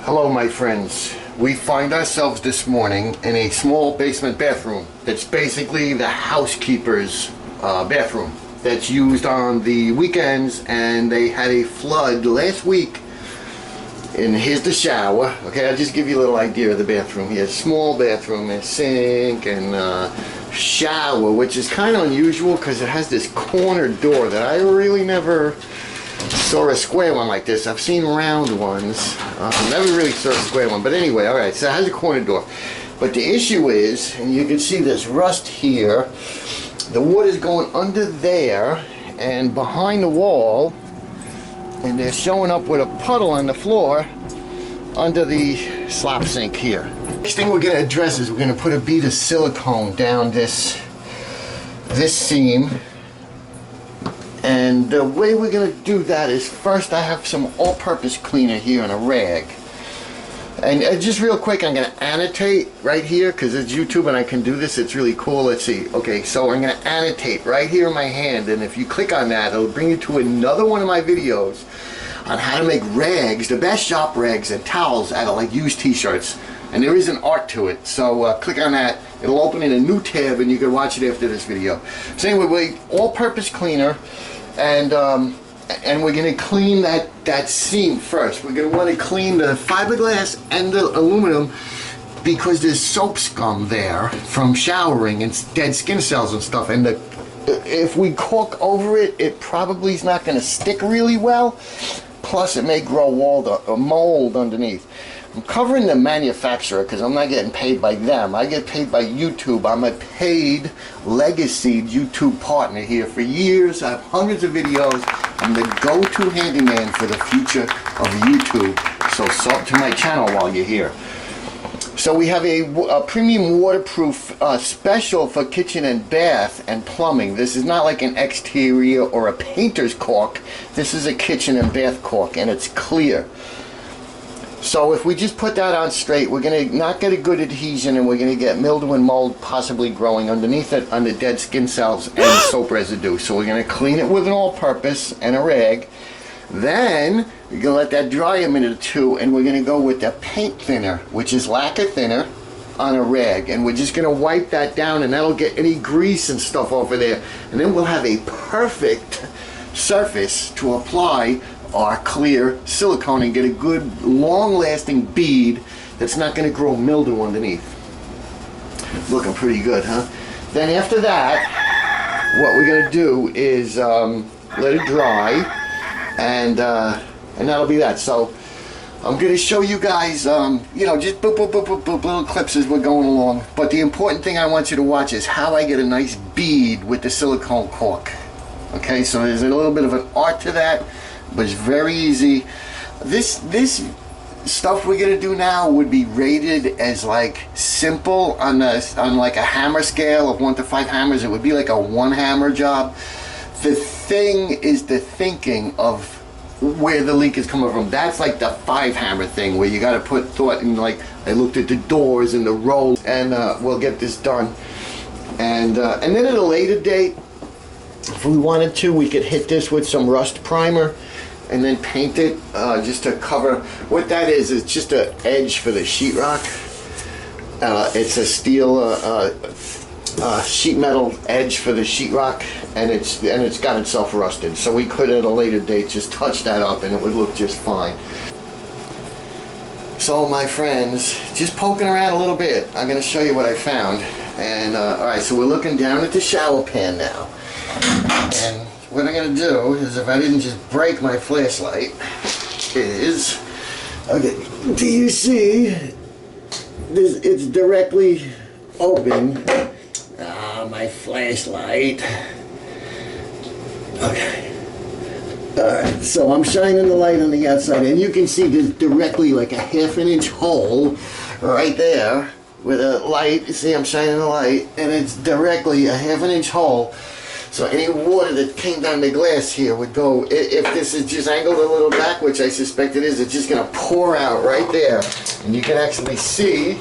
Hello my friends. We find ourselves this morning in a small basement bathroom. It's basically the housekeeper's bathroom that's used on the weekends, and they had a flood last week. And here's the shower. Okay, I'll just give you a little idea of the bathroom here. Small bathroom, and sink and shower, which is kind of unusual because it has this corner door that I really never saw a square one like this. I've seen round ones. Never really saw a square one. But anyway, alright, so it has a corner door. But the issue is, and you can see this rust here, the water's going under there and behind the wall, and they're showing up with a puddle on the floor under the slop sink here. Next thing we're going to address is we're going to put a bead of silicone down this seam. And the way we're going to do that is, first I have some all-purpose cleaner here and a rag. And just real quick, I'm going to annotate right here because it's YouTube and I can do this. It's really cool. Let's see. Okay, so I'm going to annotate right here in my hand, and if you click on that, it'll bring you to another one of my videos on how to make rags, the best shop rags and towels out of like used t-shirts. And there is an art to it. So click on that. It'll open in a new tab and you can watch it after this video. So anyway, all-purpose cleaner, and we're going to clean that seam first. We're going to want to clean the fiberglass and the aluminum because there's soap scum there from showering and dead skin cells and stuff. And if we caulk over it, it probably is not going to stick really well. Plus, it may grow mold underneath. I'm covering the manufacturer because I'm not getting paid by them. I get paid by YouTube. I'm a paid legacy YouTube partner here for years. I have hundreds of videos. I'm the go-to handyman for the future of YouTube. So sub to my channel while you're here. So we have a premium waterproof special for kitchen and bath and plumbing. This is not like an exterior or a painter's caulk. This is a kitchen and bath caulk, and it's clear. So if we just put that on straight, we're going to not get a good adhesion, and we're going to get mildew and mold possibly growing underneath it, under dead skin cells and soap residue. So we're going to clean it with an all-purpose and a rag. Then we're going to let that dry a minute or two, and we're going to go with the paint thinner, which is lacquer thinner, on a rag. And we're just going to wipe that down, and that'll get any grease and stuff off of there. And then we'll have a perfect surface to apply our clear silicone and get a good long-lasting bead that's not going to grow mildew underneath. Looking pretty good, huh? Then after that, what we're going to do is let it dry, and that'll be that. So I'm going to show you guys, you know, just boop, boop, boop, boop, boop, little clips as we're going along. But the important thing I want you to watch is how I get a nice bead with the silicone caulk. Okay, so there's a little bit of an art to that, but it's very easy. This stuff we're gonna do now would be rated as like simple on like a hammer scale of 1 to 5 hammers. It would be like a 1 hammer job. The thing is the thinking of where the leak is coming from. That's like the 5 hammer thing where you got to put thought in. Like I looked at the doors and the rolls, and we'll get this done. And then at a later date, if we wanted to, we could hit this with some rust primer and then paint it just to cover. What that is just an edge for the sheetrock. It's a steel sheet metal edge for the sheetrock, and it's got itself rusted. So we could at a later date just touch that up and it would look just fine. So my friends, just poking around a little bit, I'm going to show you what I found. And alright, so we're looking down at the shower pan now. And what I'm going to do is, if I didn't just break my flashlight, is, okay, do you see this? It's directly open. My flashlight. Okay. Alright, so I'm shining the light on the outside, and you can see there's directly like a 1/2 inch hole right there with a light. You see I'm shining the light, and it's directly a 1/2 inch hole. So any water that came down the glass here would go, if this is just angled a little back, which I suspect it is, it's just going to pour out right there. And you can actually see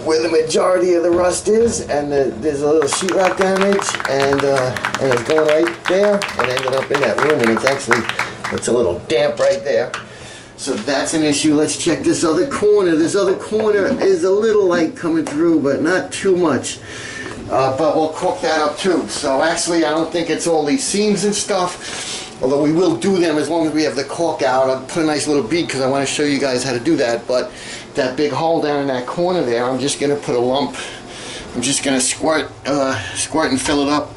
where the majority of the rust is, and there's a little sheetrock damage, and it's going right there and ended up in that room, and it's a little damp right there. So that's an issue. Let's check this other corner. This other corner is a little light coming through, but not too much. But we'll caulk that up too. So actually, I don't think it's all these seams and stuff, although we will do them as long as we have the caulk out. I'll put a nice little bead because I want to show you guys how to do that. But that big hole down in that corner there, I'm just going to put a lump. I'm just going to squirt and fill it up.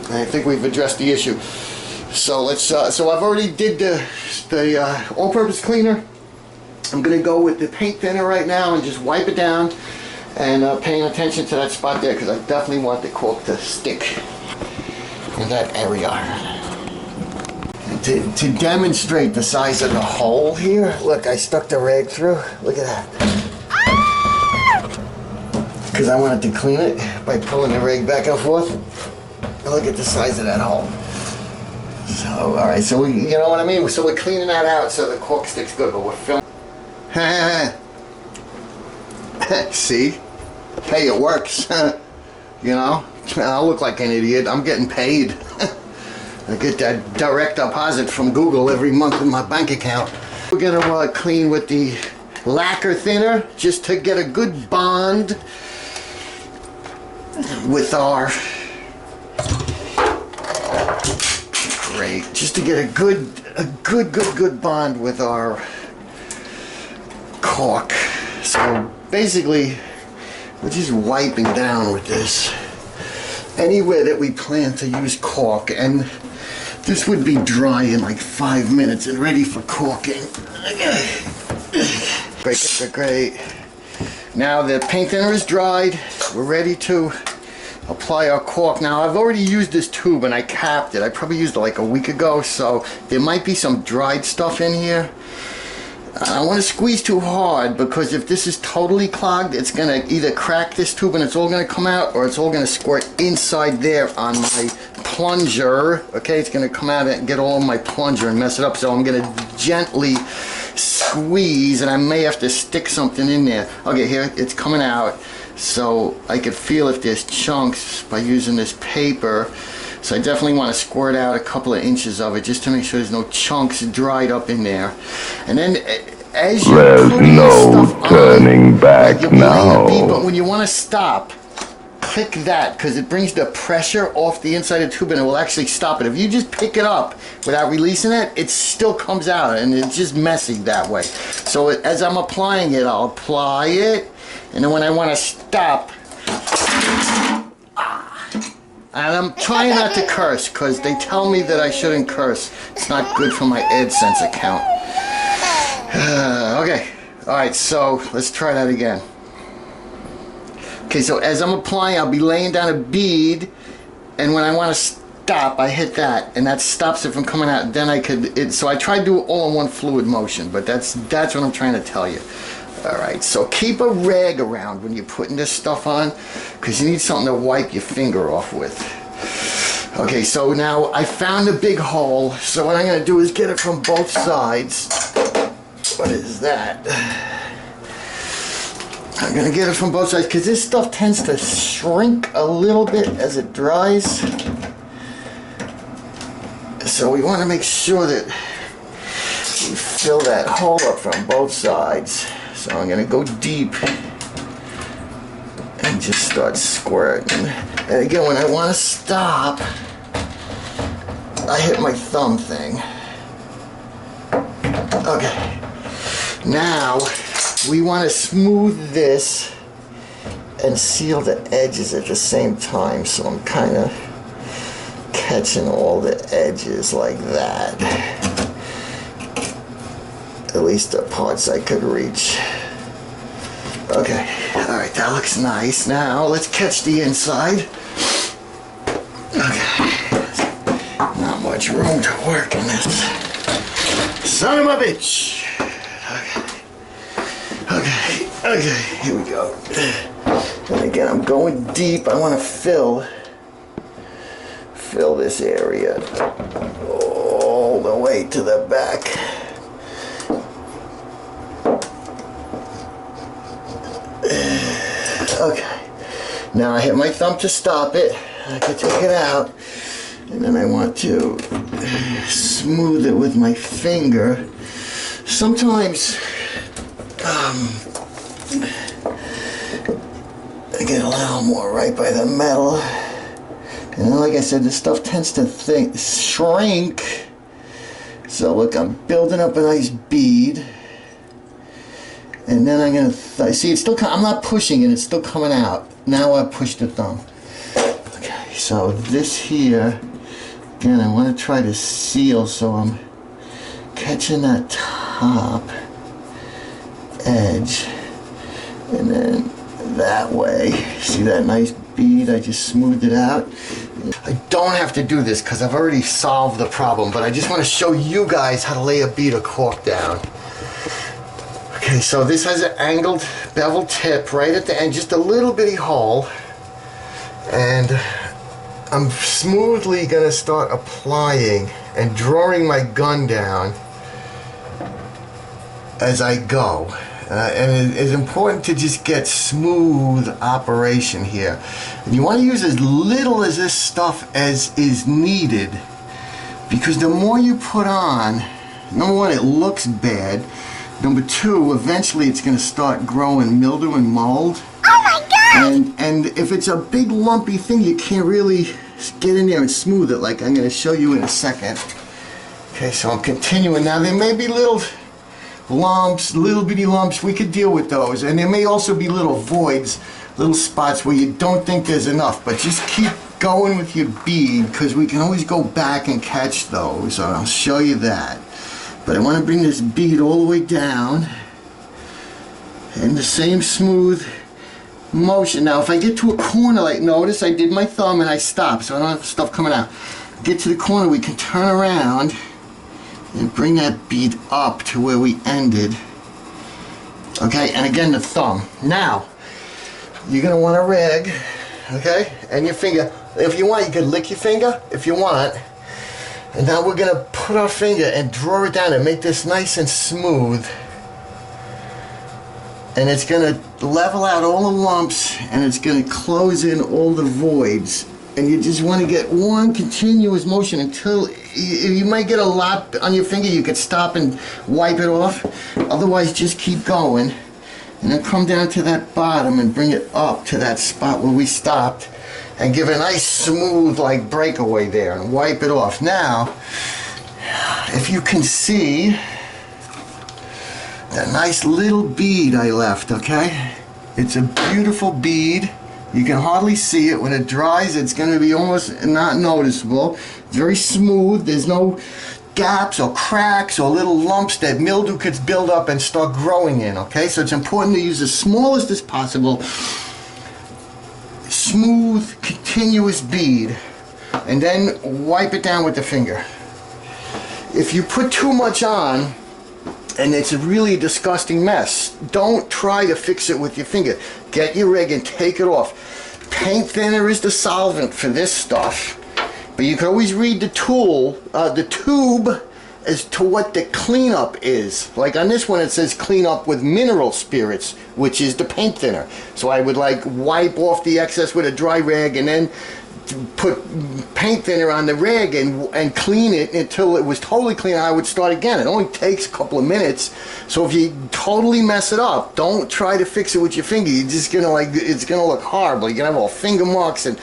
I think we've addressed the issue. So let's. So I've already did the all-purpose cleaner. I'm going to go with the paint thinner right now and just wipe it down. And paying attention to that spot there because I definitely want the caulk to stick in that area. To demonstrate the size of the hole here, look, I stuck the rag through. Look at that. Because I wanted to clean it by pulling the rag back and forth. Look at the size of that hole. So, alright, so you know what I mean? So we're cleaning that out so the caulk sticks good, but we're filming. See? Hey, it works. You know, I look like an idiot. I'm getting paid. I get that direct deposit from Google every month in my bank account. We're gonna clean with the lacquer thinner just to get a good bond with our just to get a good bond with our caulk. So basically, we're just wiping down with this anywhere that we plan to use caulk, and this would be dry in like 5 minutes and ready for caulking. Great. Now the paint thinner is dried. We're ready to apply our caulk. Now I've already used this tube and I capped it. I probably used it like a week ago, so there might be some dried stuff in here. I don't want to squeeze too hard because if this is totally clogged, it's going to either crack this tube and it's all going to come out, or it's all going to squirt inside there on my plunger. Okay, it's going to come out and get all of my plunger and mess it up. So I'm going to gently squeeze, and I may have to stick something in there. Okay, here it's coming out. So I could feel if there's chunks by using this paper. So I definitely want to squirt out a couple of inches of it just to make sure there's no chunks dried up in there. And then as you put no turning back now. But when you want to stop, click that because it brings the pressure off the inside of the tube and it will actually stop it. If you just pick it up without releasing it, it still comes out and it's just messy that way. So as I'm applying it, I'll apply it, and then when I want to stop, and I'm trying not to curse because they tell me that I shouldn't curse. It's not good for my AdSense account. Okay, alright, so let's try that again. Okay, so as I'm applying, I'll be laying down a bead, and when I want to stop, I hit that, and that stops it from coming out. Then I could, so I try to do it all in one fluid motion, but that's what I'm trying to tell you. Alright, so keep a rag around when you're putting this stuff on, because you need something to wipe your finger off with. Okay, so now I found a big hole, so what I'm going to do is get it from both sides. What is that? I'm going to get it from both sides, because this stuff tends to shrink a little bit as it dries. So we want to make sure that we fill that hole up from both sides. So I'm going to go deep and just start squirting. And again, when I want to stop, I hit my thumb thing. Okay. Now, we want to smooth this and seal the edges at the same time. So I'm kind of catching all the edges like that. At least the parts I could reach. Okay, alright, that looks nice. Now let's catch the inside. Okay, not much room to work in this. Son of a bitch! Okay, here we go. And again, I'm going deep. I want to fill this area all the way to the back. Okay, now I hit my thumb to stop it. I can take it out, and then I want to smooth it with my finger sometimes I get a little more right by the metal, and then like I said, this stuff tends to shrink. So look, I'm building up a nice bead, and then I'm gonna see it's still. I'm not pushing it; it's still coming out. Now I push the thumb. Okay, so this here again, I want to try to seal, so I'm catching that top edge, and then that way. See that nice bead? I just smoothed it out. I don't have to do this because I've already solved the problem, but I just want to show you guys how to lay a bead of caulk down. Okay, so this has an angled bevel tip right at the end, just a little bitty hole, and I'm smoothly going to start applying and drawing my gun down as I go. And it is important to just get smooth operation here. And you want to use as little of this stuff as is needed, because the more you put on, number one, it looks bad. Number two, eventually it's going to start growing mildew and mold. Oh my God! And if it's a big lumpy thing, you can't really get in there and smooth it like I'm going to show you in a second. Okay, so I'm continuing. Now there may be little lumps, little bitty lumps, we could deal with those, and there may also be little voids, little spots where you don't think there's enough, but just keep going with your bead, because we can always go back and catch those. I'll show you that. But I want to bring this bead all the way down in the same smooth motion. Now if I get to a corner, like notice I did my thumb and I stopped, so I don't have stuff coming out. Get to the corner, we can turn around and bring that bead up to where we ended. Okay, and again the thumb. Now, you're going to want a rag, okay, and your finger. If you want, you could lick your finger if you want. And now we're going to put our finger and draw it down and make this nice and smooth. And it's going to level out all the lumps, and it's going to close in all the voids. And you just want to get one continuous motion until you might get a lot on your finger. You could stop and wipe it off. Otherwise, just keep going. And then come down to that bottom and bring it up to that spot where we stopped. And give it a nice smooth like breakaway there and wipe it off. Now, if you can see that nice little bead I left, okay? It's a beautiful bead. You can hardly see it. When it dries, it's going to be almost not noticeable. It's very smooth. There's no gaps or cracks or little lumps that mildew could build up and start growing in, okay? So it's important to use the smallest as possible, smooth, continuous bead, and then wipe it down with the finger. If you put too much on, and it's a really disgusting mess, don't try to fix it with your finger. Get your rig and take it off. Paint thinner is the solvent for this stuff, but you can always read the tube as to what the cleanup is. Like on this one it says clean up with mineral spirits, which is the paint thinner. So I would like wipe off the excess with a dry rag and then put paint thinner on the rag and clean it until it was totally clean. I would start again. It only takes a couple of minutes. So if you totally mess it up, don't try to fix it with your finger. You're just gonna it's gonna look horrible. You're gonna have all finger marks and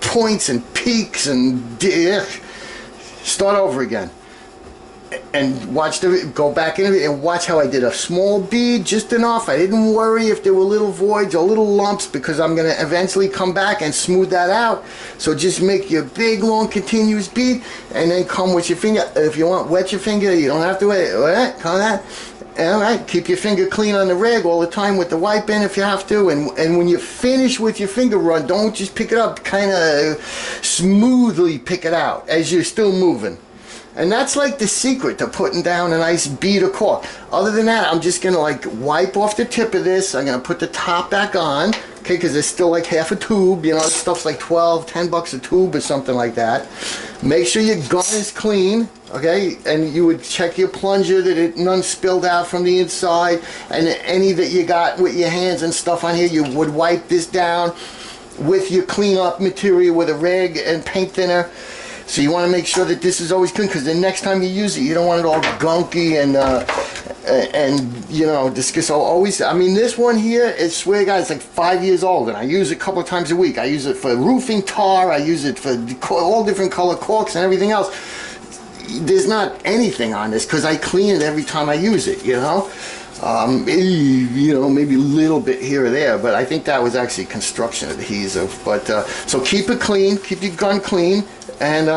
points and peaks and start over again. And watch go back in it and watch how I did a small bead, just enough. I didn't worry if there were little voids or little lumps, because I'm going to eventually come back and smooth that out. So just make your big, long, continuous bead, and then come with your finger. If you want, wet your finger. You don't have to wet it. Come that. All right, keep your finger clean on the rag all the time with the wipe in if you have to. And when you finish with your finger run, don't just pick it up. Kind of smoothly pick it out as you're still moving. And that's like the secret to putting down a nice bead of caulk. Other than that, I'm just gonna like wipe off the tip of this. I'm gonna put the top back on, okay, because there's still like half a tube. You know, stuff's like 12, 10 bucks a tube or something like that. Make sure your gun is clean, okay, and you would check your plunger that none spilled out from the inside, and any that you got with your hands and stuff on here, you would wipe this down with your clean up material with a rag and paint thinner. So you want to make sure that this is always clean, because the next time you use it, you don't want it all gunky and you know, disgusting. So always, I mean, this one here, I swear to God, it's like 5 years old, and I use it a couple of times a week. I use it for roofing tar, I use it for all different color caulks and everything else. There's not anything on this because I clean it every time I use it, you know. You know, maybe a little bit here or there, but I think that was actually construction adhesive. But so keep it clean, keep your gun clean, and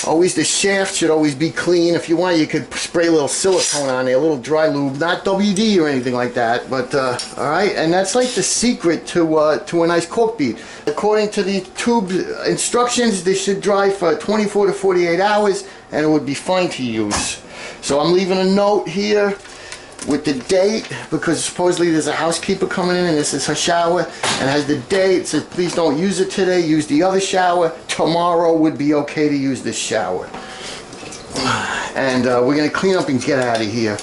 always the shaft should always be clean. If you want, you could spray a little silicone on there, a little dry lube, not WD or anything like that. But all right, and that's like the secret to a nice caulk bead. According to the tube instructions, this should dry for 24 to 48 hours, and it would be fine to use. So I'm leaving a note here with the date, because supposedly there's a housekeeper coming in and this is her shower, and has the date. It says please don't use it today, use the other shower. Tomorrow would be okay to use this shower. And we're gonna clean up and get out of here.